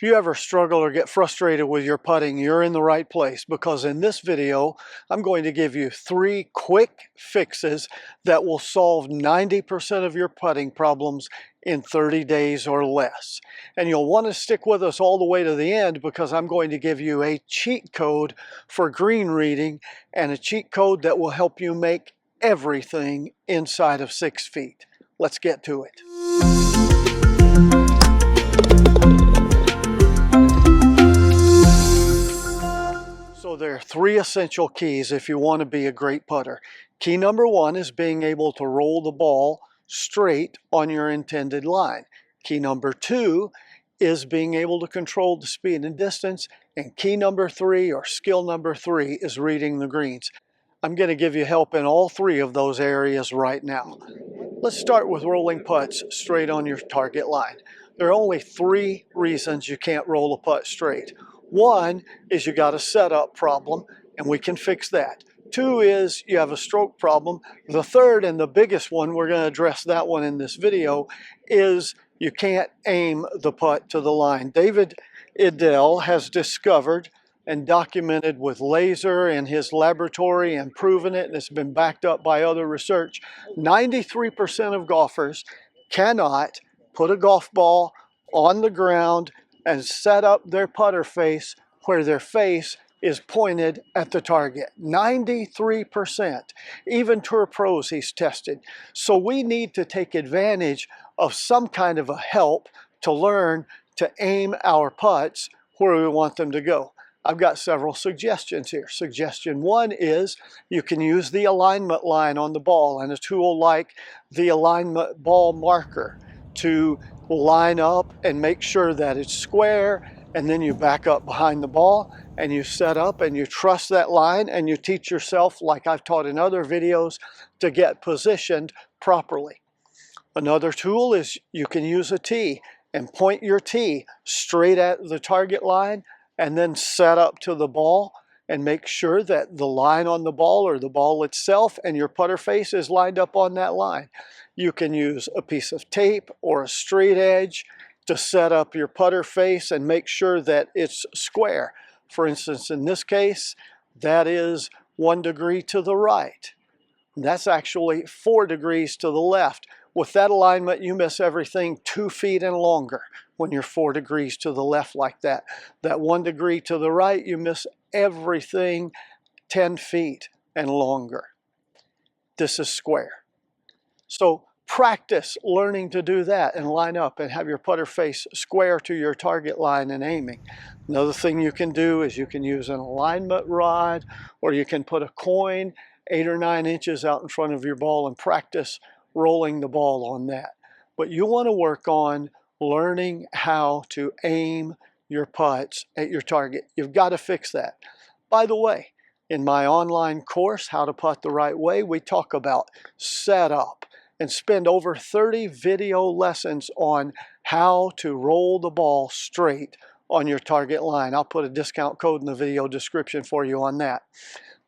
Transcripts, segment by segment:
you ever struggle or get frustrated with your putting, you're in the right place, because in this video, I'm going to give you 3 quick fixes that will solve 90% of your putting problems in 30 days or less. And you'll want to stick with us all the way to the end, because I'm going to give you a cheat code for green reading and a cheat code that will help you make everything inside of 6 feet. Let's get to it. So there are 3 essential keys if you want to be a great putter. Key number 1 is being able to roll the ball straight on your intended line. Key number 2 is being able to control the speed and distance. And key number 3, or skill number 3, is reading the greens. I'm going to give you help in all 3 of those areas right now. Let's start with rolling putts straight on your target line. There are only 3 reasons you can't roll a putt straight. 1 is you got a setup problem, and we can fix that. 2 is you have a stroke problem. The 3rd, and the biggest one, we're going to address that one in this video, is you can't aim the putt to the line. David Idell has discovered and documented with laser in his laboratory and proven it, and it's been backed up by other research. 93% of golfers cannot put a golf ball on the ground and set up their putter face where their face is pointed at the target. 93%. Even tour pros he's tested. So we need to take advantage of some kind of a help to learn to aim our putts where we want them to go. I've got several suggestions here. Suggestion 1 is you can use the alignment line on the ball and a tool like the alignment ball marker to line up and make sure that it's square, and then you back up behind the ball and you set up and you trust that line, and you teach yourself, like I've taught in other videos, to get positioned properly. Another tool is you can use a tee and point your tee straight at the target line, and then set up to the ball and make sure that the line on the ball, or the ball itself, and your putter face is lined up on that line. You can use a piece of tape or a straight edge to set up your putter face and make sure that it's square. For instance, in this case, that is 1 degree to the right. That's actually 4 degrees to the left. With that alignment, you miss everything 2 feet and longer when you're 4 degrees to the left like that. That 1 degree to the right, you miss everything 10 feet and longer. This is square. So practice learning to do that and line up and have your putter face square to your target line and aiming. Another thing you can do is you can use an alignment rod, or you can put a coin 8 or 9 inches out in front of your ball and practice rolling the ball on that. But you want to work on learning how to aim your putts at your target. You've got to fix that. By the way, in my online course, How to Putt the Right Way, we talk about setup and spend over 30 video lessons on how to roll the ball straight on your target line. I'll put a discount code in the video description for you on that.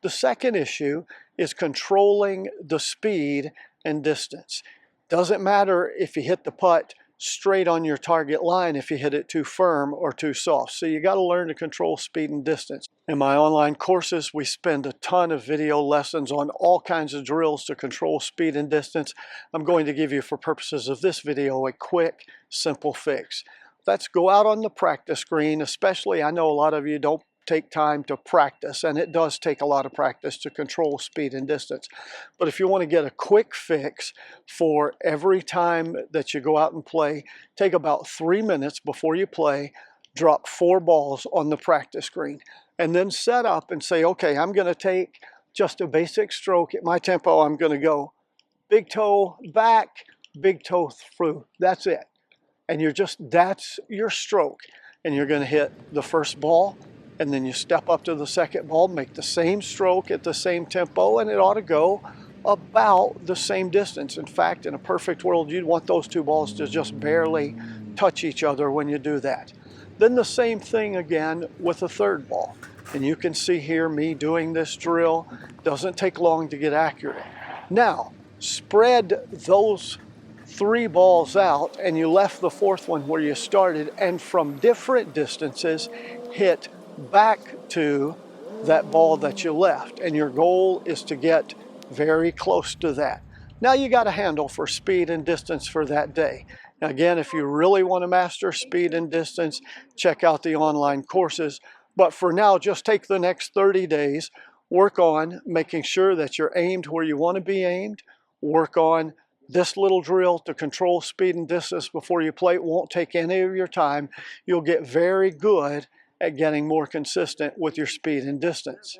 The second issue is controlling the speed and distance. Doesn't matter if you hit the putt straight on your target line if you hit it too firm or too soft. So you got to learn to control speed and distance. In my online courses, we spend a ton of video lessons on all kinds of drills to control speed and distance. I'm going to give you, for purposes of this video, a quick, simple fix. Let's go out on the practice green. Especially, I know a lot of you don't take time to practice, and it does take a lot of practice to control speed and distance. But if you want to get a quick fix for every time that you go out and play, take about 3 minutes before you play, drop 4 balls on the practice green, and then set up and say, okay, I'm going to take just a basic stroke at my tempo. I'm going to go big toe back, big toe through. That's it. And that's your stroke. And you're going to hit the first ball, and then you step up to the second ball, make the same stroke at the same tempo, and it ought to go about the same distance. In fact, in a perfect world, you'd want those 2 balls to just barely touch each other when you do that. Then the same thing again with the 3rd ball. And you can see here me doing this drill. Doesn't take long to get accurate. Now, spread those 3 balls out and you left the 4th one where you started, and from different distances hit back to that ball that you left, and your goal is to get very close to that. Now you got a handle for speed and distance for that day. Now again, if you really want to master speed and distance, check out the online courses. But for now, just take the next 30 days, work on making sure that you're aimed where you want to be aimed, work on this little drill to control speed and distance before you play. It won't take any of your time. You'll get very good at getting more consistent with your speed and distance.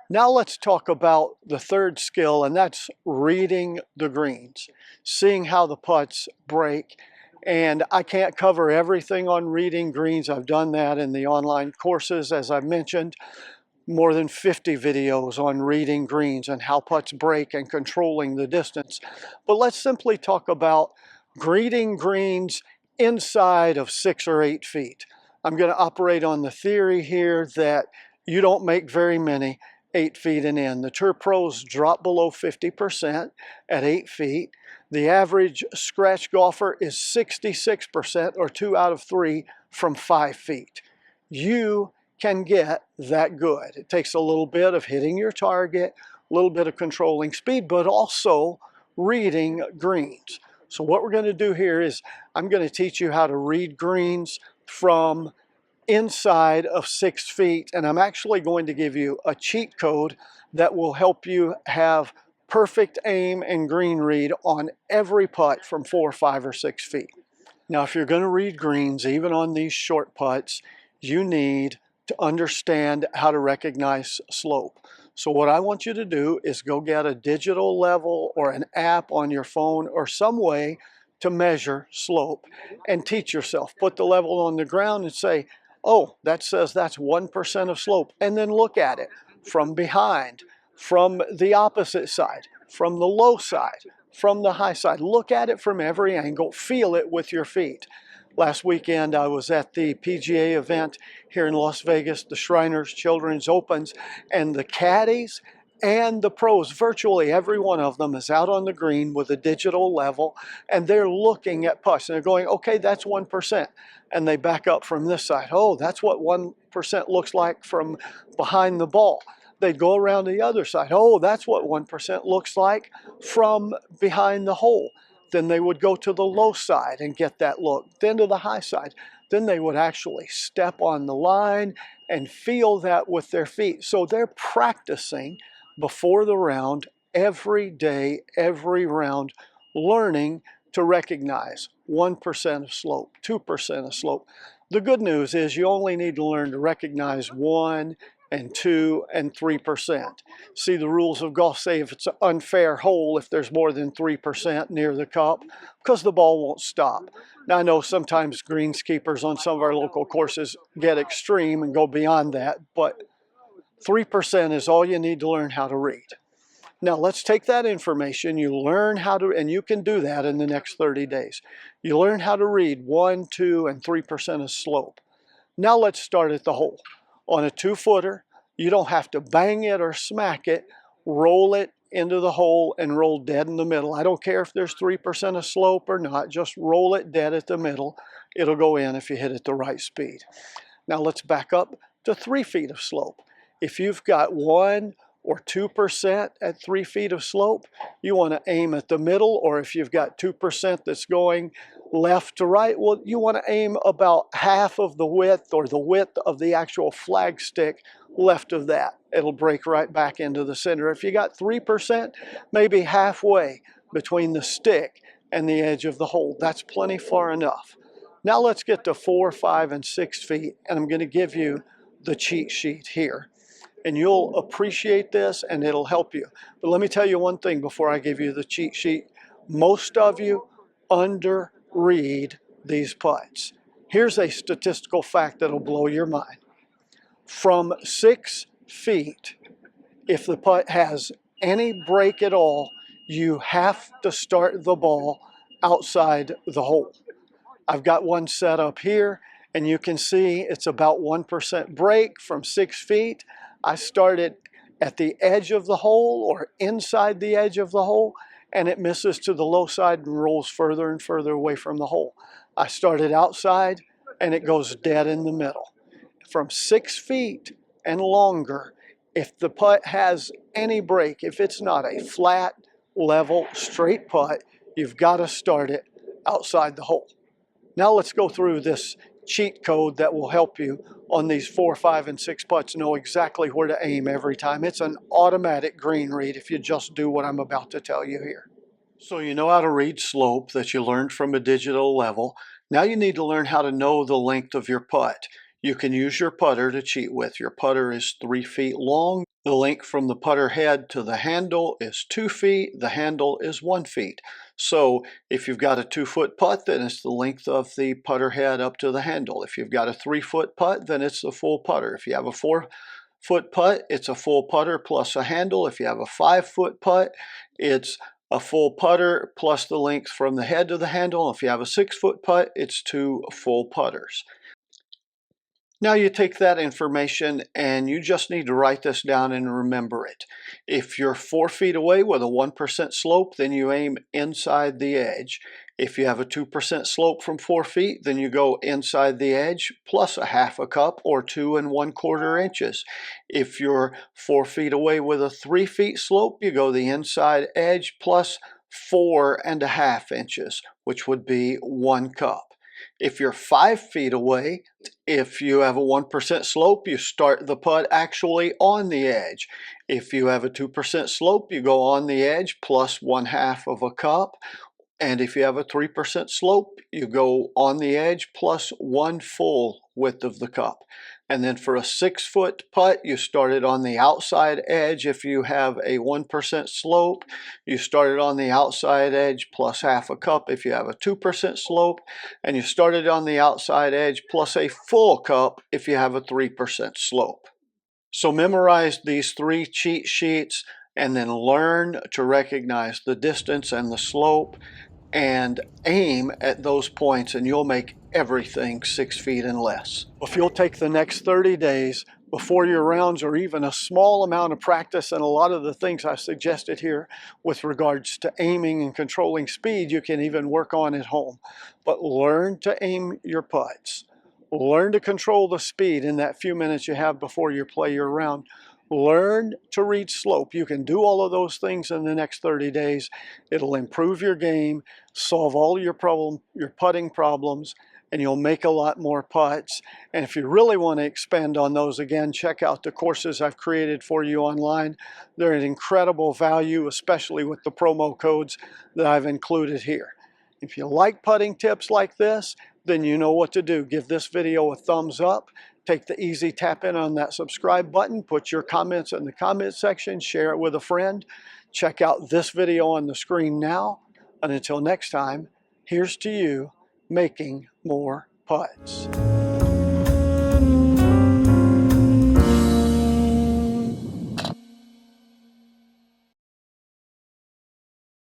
Now let's talk about the third skill, and that's reading the greens, seeing how the putts break. And I can't cover everything on reading greens. I've done that in the online courses, as I mentioned. More than 50 videos on reading greens and how putts break and controlling the distance. But let's simply talk about reading greens inside of 6 or 8 feet. I'm going to operate on the theory here that you don't make very many 8 feet and in. The tour pros drop below 50% at 8 feet. The average scratch golfer is 66%, or 2 out of 3 from 5 feet. You can get that good. It takes a little bit of hitting your target, a little bit of controlling speed, but also reading greens. So what we're going to do here is I'm going to teach you how to read greens from inside of 6 feet, and I'm actually going to give you a cheat code that will help you have perfect aim and green read on every putt from 4, 5, or 6 feet. Now, if you're going to read greens, even on these short putts, you need to understand how to recognize slope. So what I want you to do is go get a digital level or an app on your phone or some way to measure slope and teach yourself. Put the level on the ground and say, oh, that says that's 1% of slope. And then look at it from behind, from the opposite side, from the low side, from the high side. Look at it from every angle. Feel it with your feet. Last weekend, I was at the PGA event here in Las Vegas, the Shriners Children's Opens, and the caddies and the pros, virtually every one of them is out on the green with a digital level, and they're looking at putts, and they're going, okay, that's 1%. And they back up from this side. Oh, that's what 1% looks like from behind the ball. They'd go around the other side. Oh, that's what 1% looks like from behind the hole. Then they would go to the low side and get that look, then to the high side. Then they would actually step on the line and feel that with their feet. So they're practicing before the round, every day, every round, learning to recognize 1% of slope, 2% of slope. The good news is you only need to learn to recognize 1 and 2 and 3%. See, the rules of golf say if it's an unfair hole, if there's more than 3% near the cup, because the ball won't stop. Now, I know sometimes greenskeepers on some of our local courses get extreme and go beyond that, but 3% is all you need to learn how to read. Now, let's take that information. You learn how to, and you can do that in the next 30 days. You learn how to read 1, 2, and 3% of slope. Now, let's start at the hole. On a 2-footer, you don't have to bang it or smack it. Roll it into the hole and roll dead in the middle. I don't care if there's 3% of slope or not. Just roll it dead at the middle. It'll go in if you hit it the right speed. Now, let's back up to 3 feet of slope. If you've got 1 or 2% at 3 feet of slope, you want to aim at the middle, or if you've got 2% that's going left to right, well, you want to aim about half of the width or the width of the actual flag stick left of that. It'll break right back into the center. If you got 3%, maybe halfway between the stick and the edge of the hole. That's plenty far enough. Now let's get to 4, 5, and 6 feet, and I'm going to give you the cheat sheet here. And you'll appreciate this and it'll help you. But let me tell you one thing before I give you the cheat sheet. Most of you underread these putts. Here's a statistical fact that'll blow your mind. From 6 feet, if the putt has any break at all, you have to start the ball outside the hole. I've got one set up here, and you can see it's about 1% break from 6 feet. I started at the edge of the hole or inside the edge of the hole, and it misses to the low side and rolls further and further away from the hole. I started outside and it goes dead in the middle. From 6 feet and longer, if the putt has any break, if it's not a flat, level, straight putt, you've got to start it outside the hole. Now let's go through this cheat code that will help you on these 4, 5, and 6 putts know exactly where to aim every time. It's an automatic green read if you just do what I'm about to tell you here. So you know how to read slope that you learned from a digital level. Now you need to learn how to know the length of your putt. You can use your putter to cheat with. Your putter is 3 feet long. The length from the putter head to the handle is 2 feet. The handle is 1 feet. So if you've got a 2-foot putt, then it's the length of the putter head up to the handle. If you've got a 3-foot putt, then it's the full putter. If you have a 4-foot putt, it's a full putter plus a handle. If you have a 5-foot putt, it's a full putter plus the length from the head to the handle. If you have a 6-foot putt, it's 2 full putters. Now you take that information and you just need to write this down and remember it. If you're 4 feet away with a 1% slope, then you aim inside the edge. If you have a 2% slope from 4 feet, then you go inside the edge plus a half a cup or 2 1/4 inches. If you're 4 feet away with a 3 feet slope, you go the inside edge plus 4 1/2 inches, which would be 1 cup. If you're 5 feet away, if you have a 1% slope, you start the putt actually on the edge. If you have a 2% slope, you go on the edge plus 1/2 of a cup. And if you have a 3% slope, you go on the edge plus 1 full width of the cup. And then for a 6-foot putt, you start it on the outside edge. If you have a 1% slope, you start it on the outside edge plus half a cup. If you have a 2% slope, and you start it on the outside edge plus a full cup if you have a 3% slope. So memorize these 3 cheat sheets and then learn to recognize the distance and the slope and aim at those points, and you'll make everything 6 feet and less. If you'll take the next 30 days before your rounds, or even a small amount of practice, and a lot of the things I suggested here with regards to aiming and controlling speed, you can even work on at home. But learn to aim your putts. Learn to control the speed in that few minutes you have before you play your round. Learn to read slope. You can do all of those things in the next 30 days. It'll improve your game, solve all your putting problems, and you'll make a lot more putts. And if you really want to expand on those, again, check out the courses I've created for you online. They're an incredible value, especially with the promo codes that I've included here. If you like putting tips like this, then you know what to do. Give this video a thumbs up. Take the easy tap in on that subscribe button. Put your comments in the comment section. Share it with a friend. Check out this video on the screen now. And until next time, here's to you making more putts.